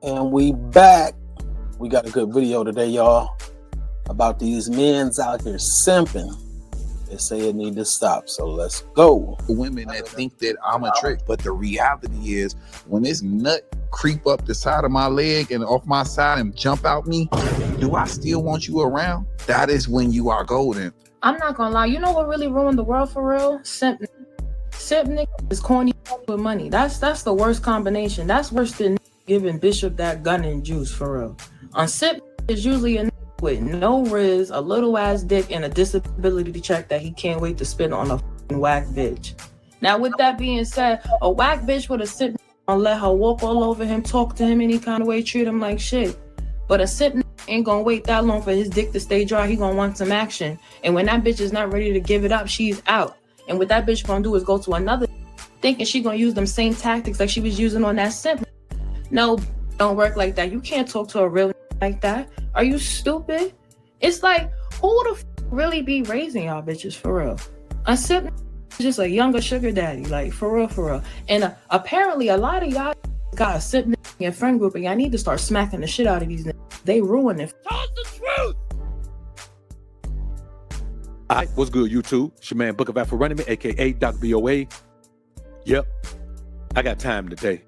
And we back. We got a good video today, y'all, about these men's out here simping. They say it need to stop, so let's go. Women that think that I'm a trick, but the reality is when this nut creep up the side of my leg and off my side and jump out me, do I still want you around? That is when you are golden. I'm not gonna lie, you know what really ruined the world for real? Simp nigga is corny with money. That's the worst combination. That's worse than giving Bishop that gun and juice for real. On simp is usually a nigga with no riz, a little ass dick, and a disability check that he can't wait to spend on a whack bitch. Now with that being said, a whack bitch with a simp gonna let her walk all over him, talk to him any kind of way, treat him like shit. But a simp ain't gonna wait that long for his dick to stay dry. He gonna want some action. And when that bitch is not ready to give it up, she's out. And what that bitch gonna do is go to another thinking she gonna use them same tactics like she was using on that simp. No, don't work like that. You can't talk to a real like that. Are you stupid? It's like, who the really be raising y'all bitches for real? A simp is just a younger sugar daddy, like for real. And apparently a lot of y'all got a simp in friend group and y'all need to start smacking the shit out of these niggas. They ruin it. Tell us the truth! Alright, what's good, YouTube? It's your man Book of Afro-Running, aka Dr. BOA. Yep, I got time today.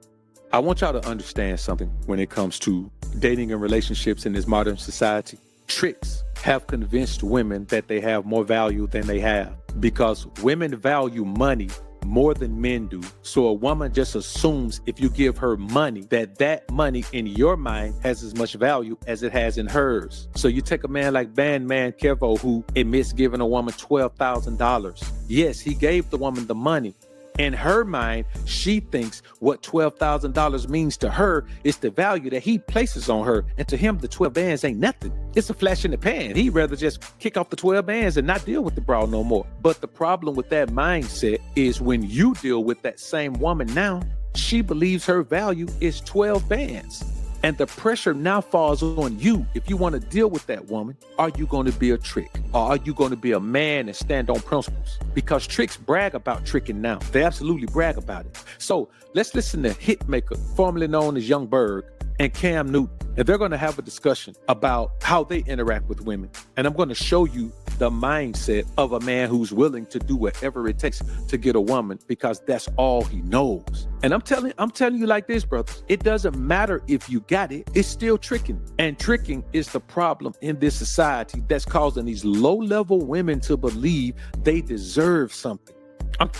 I want y'all to understand something when it comes to dating and relationships in this modern society. Tricks have convinced women that they have more value than they have because women value money more than men do. So a woman just assumes if you give her money, that money in your mind has as much value as it has in hers. So you take a man like Bandman Kevo, who admits giving a woman $12,000. Yes, he gave the woman the money. In her mind, she thinks what $12,000 means to her is the value that he places on her. And to him, the 12 bands ain't nothing. It's a flash in the pan. He'd rather just kick off the 12 bands and not deal with the broad no more. But the problem with that mindset is when you deal with that same woman now, she believes her value is 12 bands. And the pressure now falls on you. If you want to deal with that woman, are you going to be a trick? Or are you going to be a man and stand on principles? Because tricks brag about tricking now. They absolutely brag about it. So let's listen to Hitmaker, formerly known as Young Berg, and Cam Newton. And they're going to have a discussion about how they interact with women. And I'm going to show you the mindset of a man who's willing to do whatever it takes to get a woman because that's all he knows. And I'm telling you like this, brothers, it doesn't matter if you got it, it's still tricking. And tricking is the problem in this society that's causing these low-level women to believe they deserve something.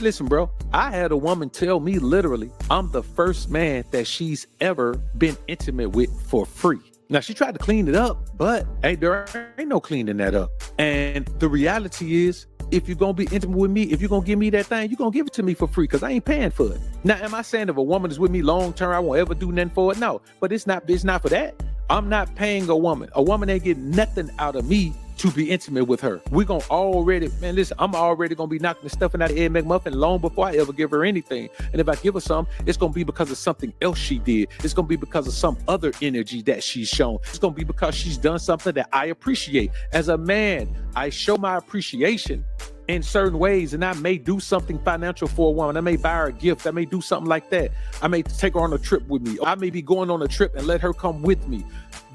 Listen, bro, I had a woman tell me literally, I'm the first man that she's ever been intimate with for free. Now, she tried to clean it up, but hey, there ain't no cleaning that up. And the reality is, if you're going to be intimate with me, if you're going to give me that thing, you're going to give it to me for free because I ain't paying for it. Now, am I saying if a woman is with me long term, I won't ever do nothing for it? No, but it's not for that. I'm not paying a woman. A woman ain't getting nothing out of me to be intimate with her. We're going to already, man, listen, I'm already going to be knocking the stuffing out of Ed McMuffin long before I ever give her anything. And if I give her some, it's going to be because of something else she did. It's going to be because of some other energy that she's shown. It's going to be because she's done something that I appreciate. As a man, I show my appreciation in certain ways, and I may do something financial for a woman. I may buy her a gift. I may do something like that. I may take her on a trip with me. I may be going on a trip and let her come with me.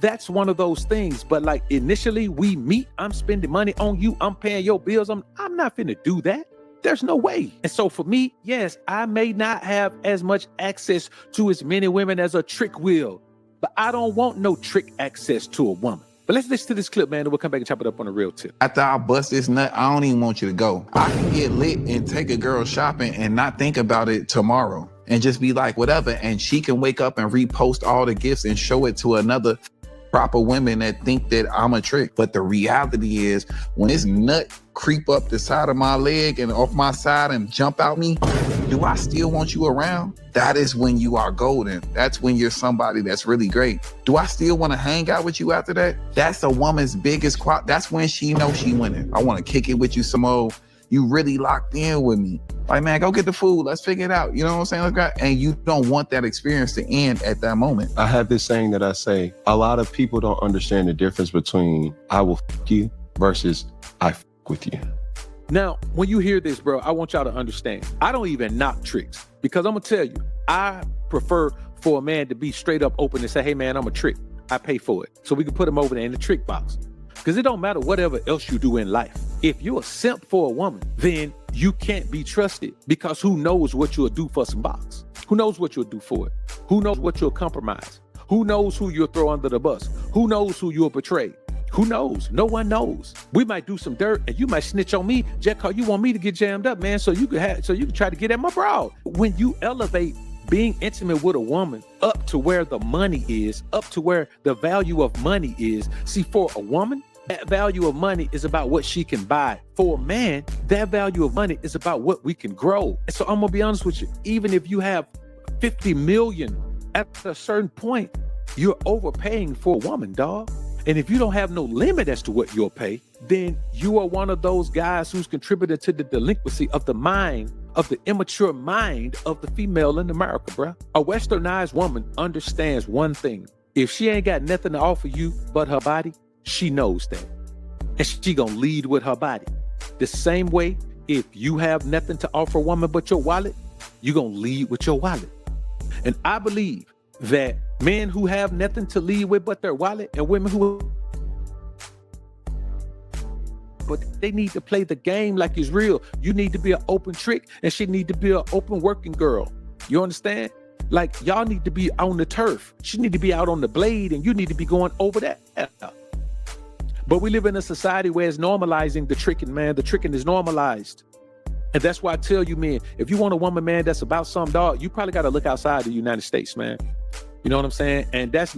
That's one of those things. But like initially we meet, I'm spending money on you. I'm paying your bills. I'm not finna do that. There's no way. And so for me, yes, I may not have as much access to as many women as a trick will, but I don't want no trick access to a woman. But let's listen to this clip, man, and we'll come back and chop it up on a real tip. After I bust this nut, I don't even want you to go. I can get lit and take a girl shopping and not think about it tomorrow and just be like, whatever. And she can wake up and repost all the gifts and show it to another proper women that think that I'm a trick. But the reality is when this nut creep up the side of my leg and off my side and jump out me, do I still want you around? That is when you are golden. That's when you're somebody that's really great. Do I still want to hang out with you after that? That's a woman's biggest that's when she knows she winning. I want to kick it with you some more. You really locked in with me. Like, man, go get the food. Let's figure it out. You know what I'm saying? Like that. And you don't want that experience to end at that moment. I have this saying that I say, a lot of people don't understand the difference between I will f you versus I f with you. Now, when you hear this, bro, I want y'all to understand. I don't even knock tricks because I'm going to tell you, I prefer for a man to be straight up open and say, hey man, I'm a trick. I pay for it. So we can put him over there in the trick box. Because it don't matter whatever else you do in life. If you're a simp for a woman, then you can't be trusted, because who knows what you'll do for some box? Who knows what you'll do for it? Who knows what you'll compromise? Who knows who you'll throw under the bus? Who knows who you'll betray? Who knows? No one knows. We might do some dirt and you might snitch on me just because you want me to get jammed up, man, so you can try to get at my broad. When you elevate being intimate with a woman up to where the money is, up to where the value of money is. See, for a woman, that value of money is about what she can buy. For a man, that value of money is about what we can grow. And so I'm gonna be honest with you, even if you have 50 million, at a certain point, you're overpaying for a woman, dog. And if you don't have no limit as to what you'll pay, then you are one of those guys who's contributed to the delinquency of the mind, of the immature mind of the female in America, bruh. A westernized woman understands one thing. If she ain't got nothing to offer you but her body, she knows that. And she gonna lead with her body. The same way, if you have nothing to offer a woman but your wallet, you gonna lead with your wallet. And I believe that men who have nothing to lead with but their wallet, and women who, but they need to play the game like it's real. You need to be an open trick, and she need to be an open working girl. You understand? Like, y'all need to be on the turf. She need to be out on the blade, and you need to be going over that. But we live in a society where it's normalizing the tricking, man. The tricking is normalized. And that's why I tell you, man, if you want a woman, man, that's about some, dog, you probably got to look outside the United States, man. You know what I'm saying? And that's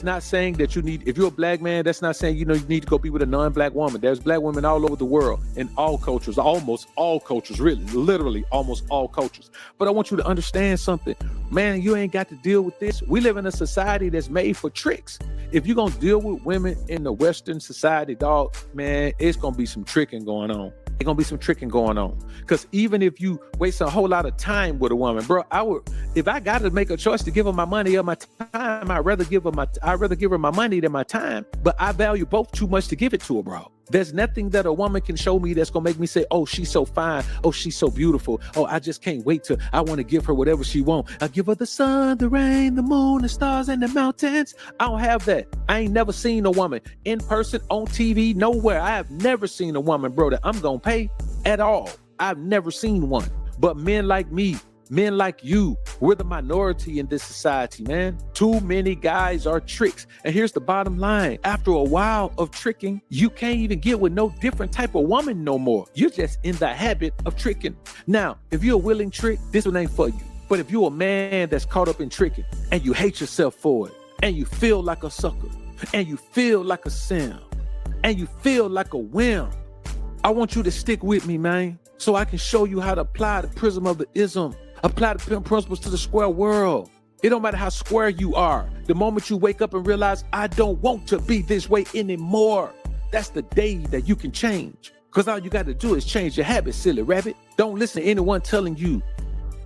not saying that you need, if you're a black man, that's not saying, you know, you need to go be with a non-black woman. There's black women all over the world, in all cultures, almost all cultures, really, literally almost all cultures. But I want you to understand something, man, you ain't got to deal with this. We live in a society that's made for tricks. If you're going to deal with women in the Western society, dog, man, it's going to be some tricking going on. There's gonna be some tricking going on. Because even if you waste a whole lot of time with a woman, bro, if I got to make a choice to give her my money or my time, I'd rather give her my money than my time. But I value both too much to give it to her, bro. There's nothing that a woman can show me that's gonna make me say, oh, she's so fine. Oh, she's so beautiful. Oh, I just can't wait I want to give her whatever she wants. I give her the sun, the rain, the moon, the stars, and the mountains. I don't have that. I ain't never seen a woman in person, on TV, nowhere. I have never seen a woman, bro, that I'm gonna pay at all. I've never seen one. But men like me, men like you, we're the minority in this society, man. Too many guys are tricks. And here's the bottom line. After a while of tricking, you can't even get with no different type of woman no more. You're just in the habit of tricking. Now, if you're a willing trick, this one ain't for you. But if you're a man that's caught up in tricking and you hate yourself for it, and you feel like a sucker, and you feel like a simp, and you feel like a wimp, I want you to stick with me, man, so I can show you how to apply the prism of the ism. Apply the principles to the square world. It don't matter how square you are. The moment you wake up and realize, I don't want to be this way anymore, that's the day that you can change. Because all you got to do is change your habits, silly rabbit. Don't listen to anyone telling you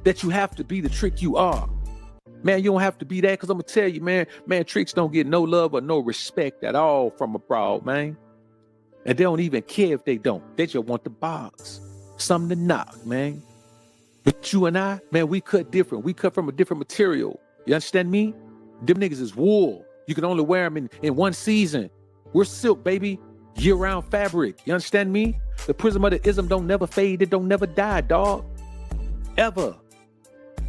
that you have to be the trick you are. Man, you don't have to be that, because I'm going to tell you, man, tricks don't get no love or no respect at all from abroad, man. And they don't even care if they don't. They just want the box. Something to knock, man. But you and I, man, we cut different. We cut from a different material. You understand me? Them niggas is wool. You can only wear them in one season. We're silk, baby. Year-round fabric. You understand me? The prism of the ism don't never fade. It don't never die, dog. Ever.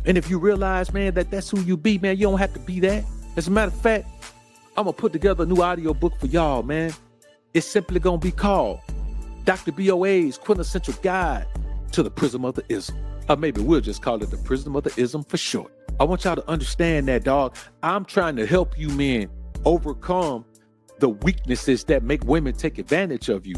And if you realize, man, that that's who you be, man, you don't have to be that. As a matter of fact, I'm going to put together a new audio book for y'all, man. It's simply going to be called Dr. BOA's Quintessential Guide to the Prism of the Ism. Or maybe we'll just call it the Prism of the Ism for short. I want y'all to understand that, dog. I'm trying to help you men overcome the weaknesses that make women take advantage of you.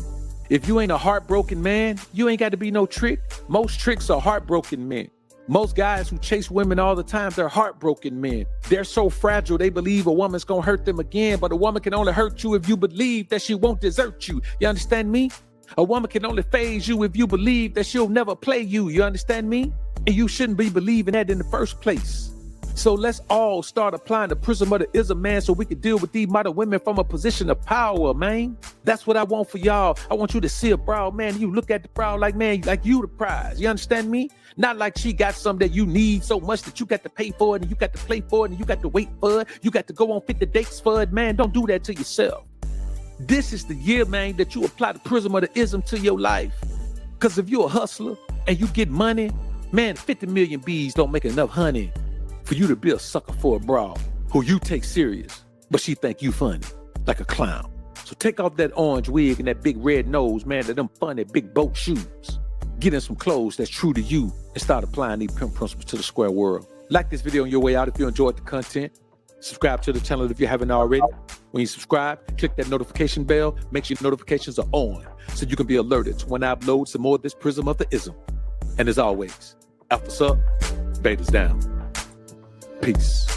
If you ain't a heartbroken man, you ain't got to be no trick. Most tricks are heartbroken men. Most guys who chase women all the time, they're heartbroken men. They're so fragile, they believe a woman's gonna hurt them again, but a woman can only hurt you if you believe that she won't desert you. You understand me? A woman can only phase you if you believe that she'll never play you. You understand me? And you shouldn't be believing that in the first place. So let's all start applying the prism of the ism, man, so we can deal with these modern women from a position of power, man. That's what I want for y'all. I want you to see a broad, man. You look at the broad like, man, like you the prize. You understand me? Not like she got something that you need so much that you got to pay for it and you got to play for it and you got to wait for it. You got to go on 50 dates for it, man. Don't do that to yourself. This is the year, man, that you apply the prism of the ism to your life. Because if you're a hustler and you get money, man, 50 million bees don't make enough honey for you to be a sucker for a broad who you take serious, but she think you funny, like a clown. So take off that orange wig and that big red nose, man, and them funny big boat shoes. Get in some clothes that's true to you and start applying these pimp principles to the square world. Like this video on your way out if you enjoyed the content. Subscribe to the channel if you haven't already. When you subscribe, click that notification bell. Make sure your notifications are on so you can be alerted to when I upload some more of this prism of the ism. And as always, alpha's up, beta's down. Peace.